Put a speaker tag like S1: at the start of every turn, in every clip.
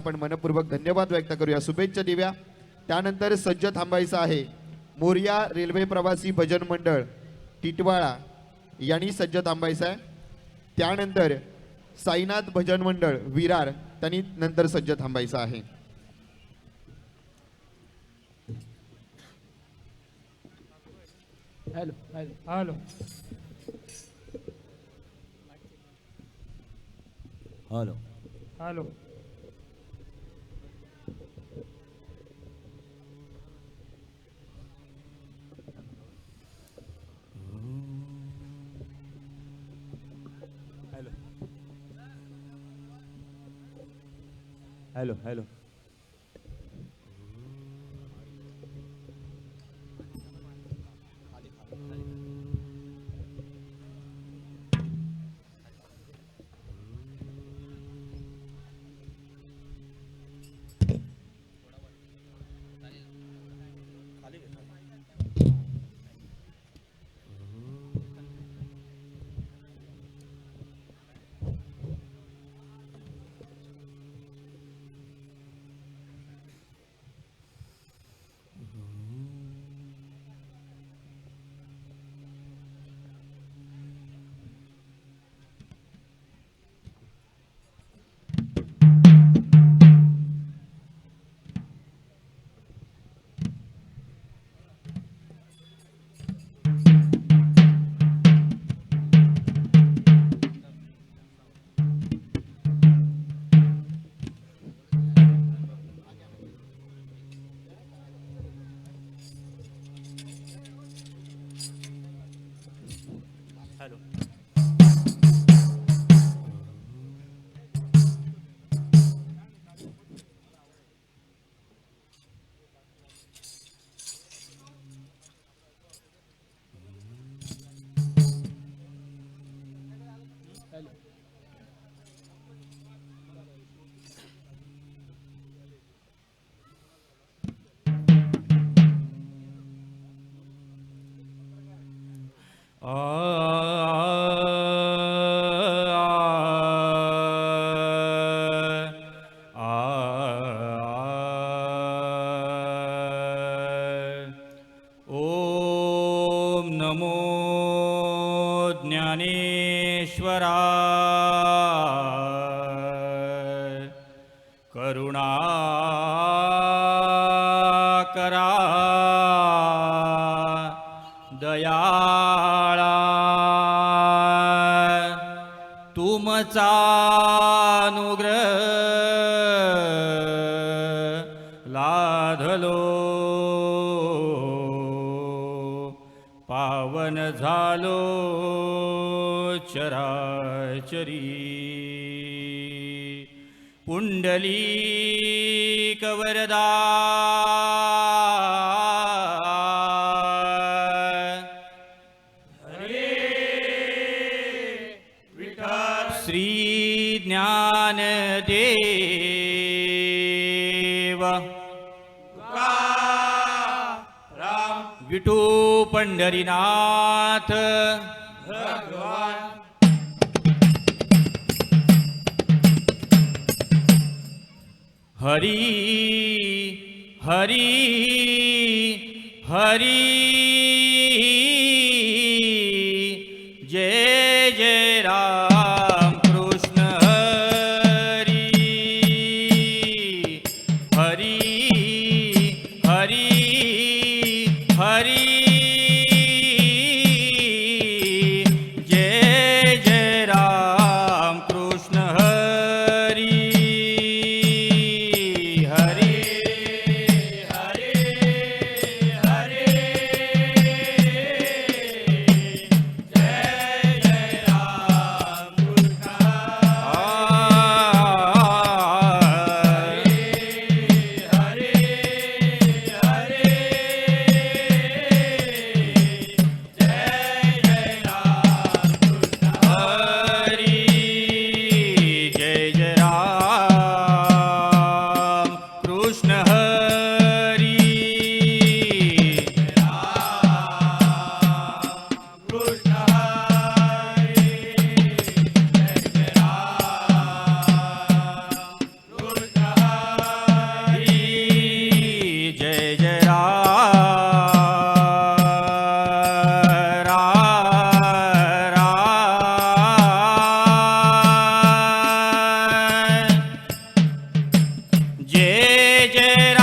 S1: आपण मनपूर्वक धन्यवाद व्यक्त करूया, शुभेच्छा देऊया। त्यानंतर सज्ज थांबायचं आहे मोरिया रेल्वे प्रवासी भजन मंडळ टिटवाळा यांनी सज्ज थांबायचं आहे। त्यानंतर साईनाथ भजन मंडळ विरार त्यांनी नंतर सज्ज थांबायचं आहे।
S2: Hello hello hello
S3: hello
S2: hello
S3: hello hello ओम नमो ज्ञानेश्वराय करुणा करा दयाळा तुमचा अनुग्रह लाधलो पावन झालो चराचरी पुंडलीक वरदा श्री ज्ञानदेव विठू पंढरीनाथ भगवान हरी हरी हरी जय जय राम कृष्ण हरी हरी हरी हरी जय जय राम कृष्ण हरी हरी हरी हरी जय जय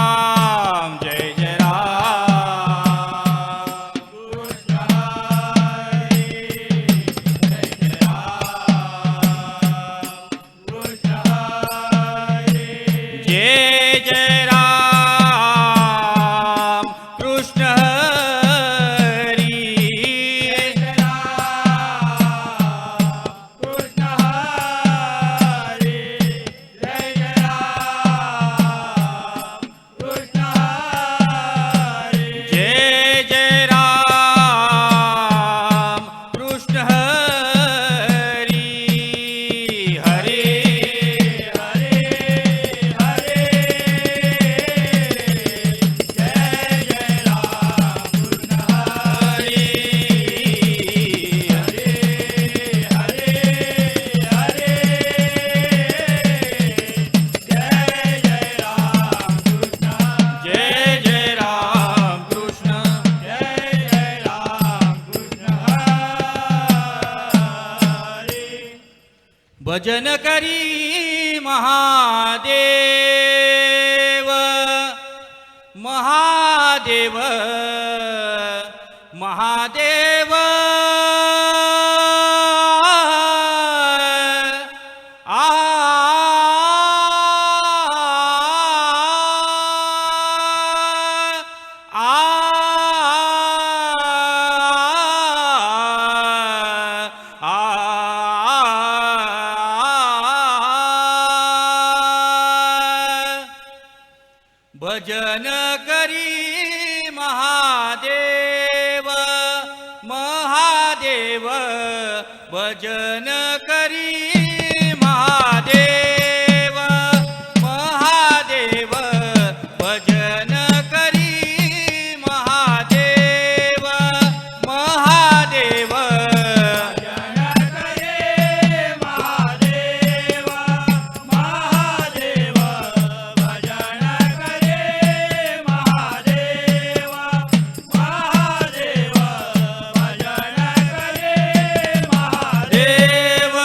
S3: राम जय जय राम कृष्ण हरी जय जय राम कृष्ण हरी जय जय राम कृष्ण हरी जय राम कृष्ण हरी जय जय राम कृष्ण हरी जय जय राम कृष्ण हरी हरे हरे हरे जय जय राम कृष्ण हरी हरे हरे हरे जय जय राम कृष्ण जय जय राम कृष्ण हरी भजन करी महादेव महादेव महादेव आ भजन करी महादेव महादेव भजन करी महादेव महादेव भजन करी महादेव महादेव भजन करे महादेव महादेव भजन करे महादेव महादेव भजन करे महादेव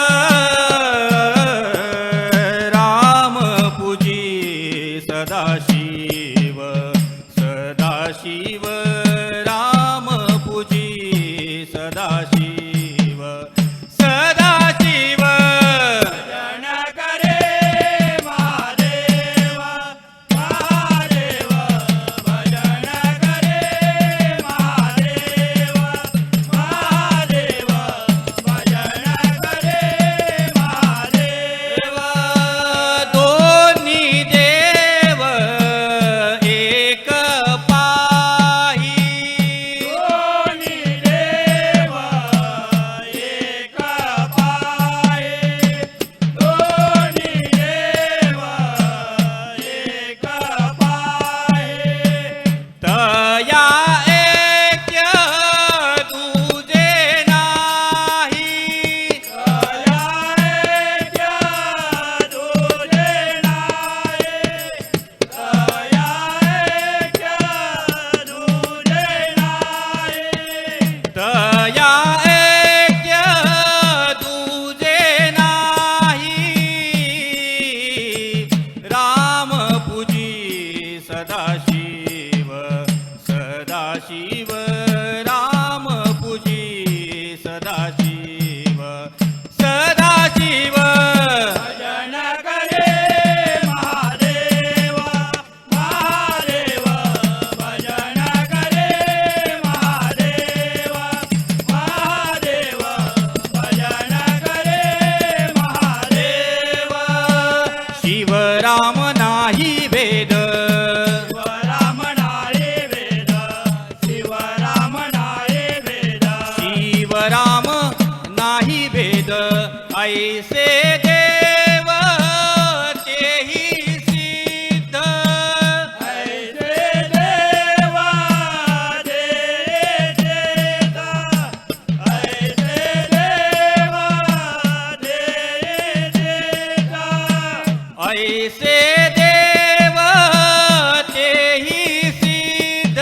S3: राम पूजी सदाशिव सदाशिव राम पूजी सदाशिव सदाशिव भजन करे महादेव महादेव भजन करे महादेव महादेव भजन करे महादेव दोन्ही देव एक पाही दोन्ही देव एक पाही दोन्ही देव एक पाही तया ऐक्य तुझे नाही तया ऐक्य तुझे नाही तया ऐक्य तुझे नाही तया ऐक्य तुझे नाही राम पूजी सदाशिव सदाशिव राम पूजी सदाशिव सदाशिव भजन करे महादेव महादेव भजन करे महादेव महादेव भजन करे महादेव शिव राम नाही भेद शिवराम नाही भेद शिवराम नाही भेद शिवराम नाही भेद ऐसे देव तेही सिद्ध ऐसे देव दे देता ऐसे देव दे देता ऐसे देव तेही सिद्ध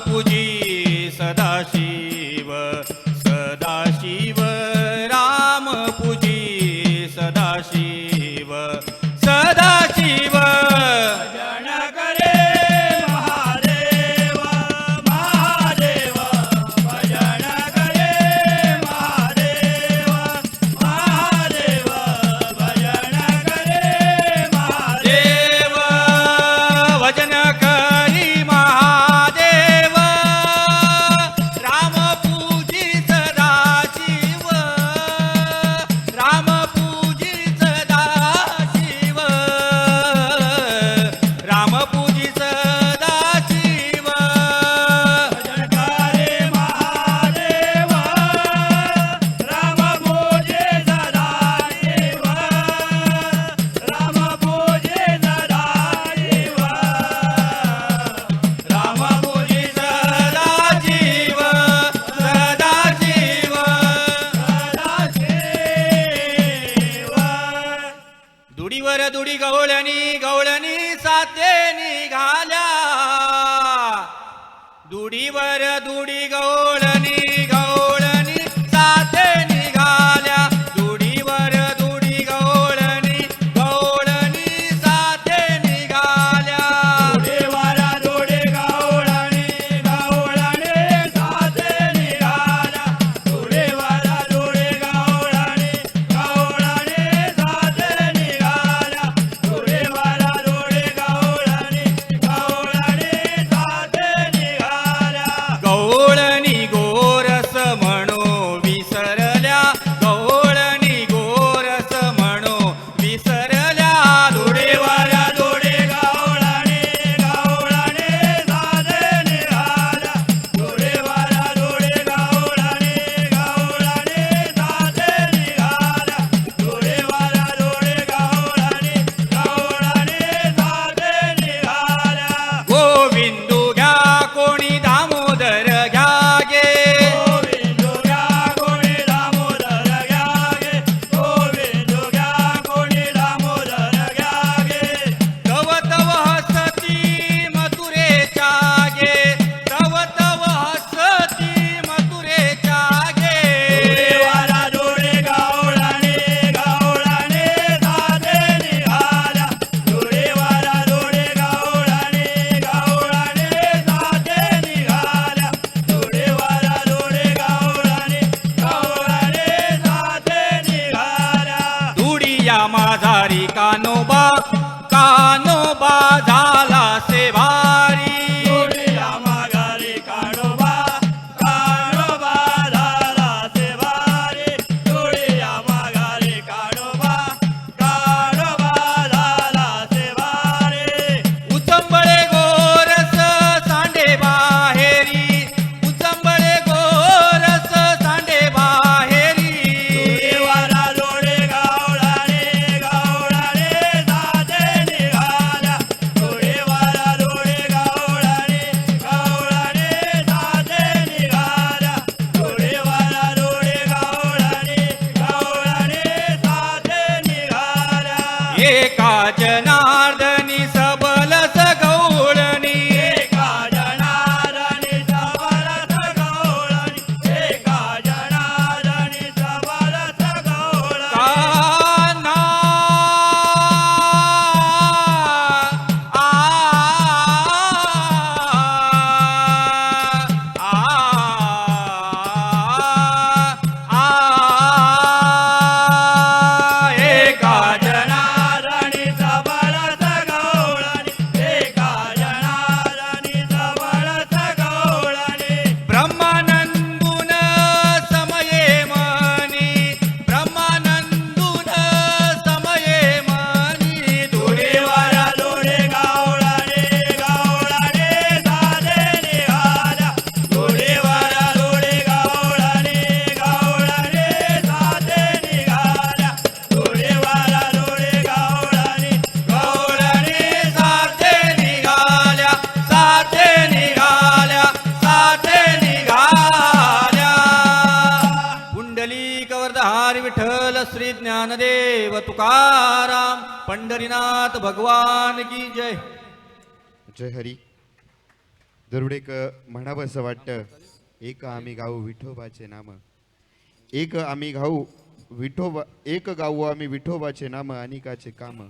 S3: पूजी सदाशिव सदाशिव राम पूजी सदाशिव सदाशिव भजन करे महादेव महादेव भजन करे महादेव महादेव भजन करे महादेव भजन करी महादेव राम पूजी सदाशिव राम पूजी सदाशिव राम पूजी सदाशिव भजन करे महादेव राम पूजी सदाशिव राम पूजी सदाशिव राम पूजी सदाशिव सदाशिव सदाशिव दुडीवर दुडी गवळणी गवळणी साथे निघाल्या दुडीवर दुडी गवळणी गवळणी साथे निघाल्या दुडीवर दुडी गवळणी गवळणी साथे निघाल्या दुडीवर दुडी गवळणी गवळणी साथे निघाल्या दुडीवर दुडी गवळणी गवळणी साथे निघाल्या दुडीवर दुडी गवळणी गवळणी साथे निघाल्या गवळणी गोरस म्हणो विसरल्या गवळणी गोरस म्हणो विसरल्या दुडीवर दुडी गवळणी गवळणी साथे निघाल्या दुडीवर दुडी गवळणी गवळणी साथे निघाल्या दुडीवर दुडी गवळणी गवळणी साथे निघाल्या गोविंदू घ्या कोणी दामोदर घ्या गे गोविंदू घ्या कोणी दामोदर घ्या गे गोविंदू घ्या कोणी दामोदर घ्या गे तव तव हसती मथुरेच्या गे तव तव हसती मथुरेच्या गे दुडीवर दुडी गवळणी गवळणी साथे निघाल्या दुडीवर दुडी गवळणी गवळणी साथे निघाल्या दुडीवर दुडी गवळणी गवळणी साथे निघाल्या दुडिया माझारी कानोबा कानोबा झाला सेवारी दुडिया माघारी कानोबा कानोबा झाला सेवारी दुडिया माघारी कानोबा कानोबा झाला सेवारी उचंबळे गोरस सांडे बाहेरी उचंबळे गोरस सांडे बाहेरी दुडीवर दुडी गवळणी गवळणी साथे निघाल्या दुडीवर दुडी गवळणी गवळणी साथे निघाल्या दुडीवर दुडी गवळणी गवळणी साथे निघाल्या एका जनार्दनी सबलस गवळणी एका जनार्दनी सबलस गवळणी एका जनार्दनी सबलस गवळणी कान्हा एका जनार्दनी सबलस गवळणी एका जनार्दनी सबलस गवळणी ब्रह्मानंदून समये मनी ब्रह्मानंदून समये मनी दुडीवर दुडी गवळणी गवळणी साथे निघाल्या दुडीवर दुडी गवळणी गवळणी साथे निघाल्या दुडीवर दुडी गवळणी गवळणी साथे निघाल्या साथे निघाल्या साथे निघाल्या पुंडलिक वरदहारी विठ्ठल श्री ज्ञानदेव तुकाराम पंढरीनाथ भगवान की जय
S1: जय हरी. दरुडेक म्हणावं असं वाटतं, एक आम्ही गाऊ विठोबाचे नाम, एक आम्ही गाऊ विठोबा, एक गाऊ आम्ही विठोबाचे नाम, अनिकाचे काम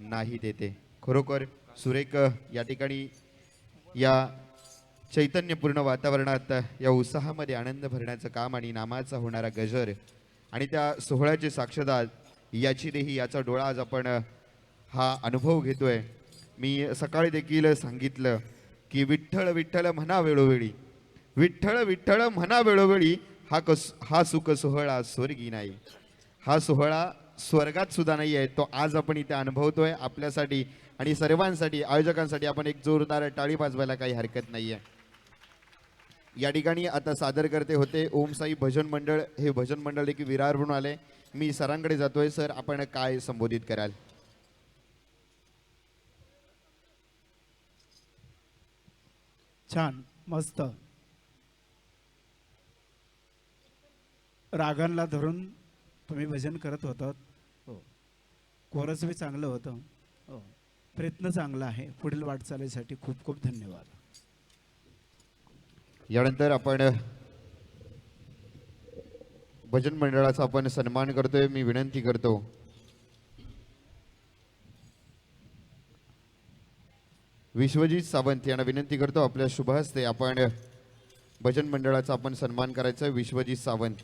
S1: नाही देते. खरोखर सुरेख या ठिकाणी या चैतन्यपूर्ण वातावरणात या उत्साहामध्ये आनंद भरण्याचं काम आणि नामाचा होणारा गजर आणि त्या सोहळ्याचे साक्षीदार याची देही याचा डोळा आज आपण हा अनुभव घेतोय. मी सकाळी देखील सांगितलं की विठ्ठल विठ्ठल म्हणा वेळोवेळी, विठ्ठल विठ्ठल म्हणा वेळोवेळी, हा सुख सोहळा स्वर्गी नाही. हा सोहळा स्वर्गात सुद्धा नाही आहे, तो आज आपण इथे अनुभवतोय. आपल्यासाठी आणि सर्वांसाठी, आयोजकांसाठी आपण एक जोरदार टाळी वाजवायला काही हरकत नाही आहे. या ठिकाणी आता सादर करते होते ओम साई भजन मंडळ. हे भजन मंडळ देखील विरारवरून आले. मी सरांकडे जातोय. सर, आपण काय संबोधित कराल?
S4: छान, मस्त. रागांना धरून तुम्ही भजन करत होतात.
S5: हो
S4: कोरस बी चांगलं होतं.
S5: हो
S4: प्रयत्न चांगला आहे. पुढील वाटचालीसाठी खूप खूप धन्यवाद.
S1: यानंतर आपण भजन मंडळाचा आपण सन्मान करतोय. मी विनंती करतो विश्वजित सावंत यांना विनंती करतो, आपल्या शुभ हस्ते आपण भजन मंडळाचा आपण सन्मान करायचा. विश्वजित सावंत.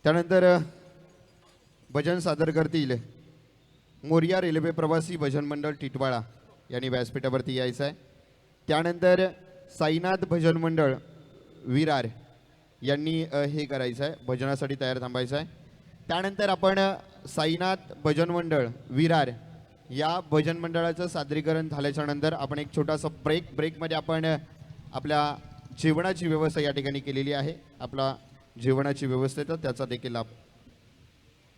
S1: त्यानंतर भजन सादर करतील मोरिया रेल्वे प्रवासी भजन मंडळ टिटवाळा यांनी व्यासपीठावरती यायचं आहे. त्यानंतर साईनाथ भजन मंडळ विरार यांनी हे करायचं आहे, भजनासाठी तयार थांबायचं आहे. त्यानंतर आपण साईनाथ भजन मंडळ विरार या भजन मंडळाचं सादरीकरण झाल्याच्या नंतर आपण एक छोटासा ब्रेकमध्ये आपण आपल्या जेवणाची व्यवस्था या ठिकाणी केलेली आहे. आपला जेवणाची व्यवस्था त्याचा देखील लाभ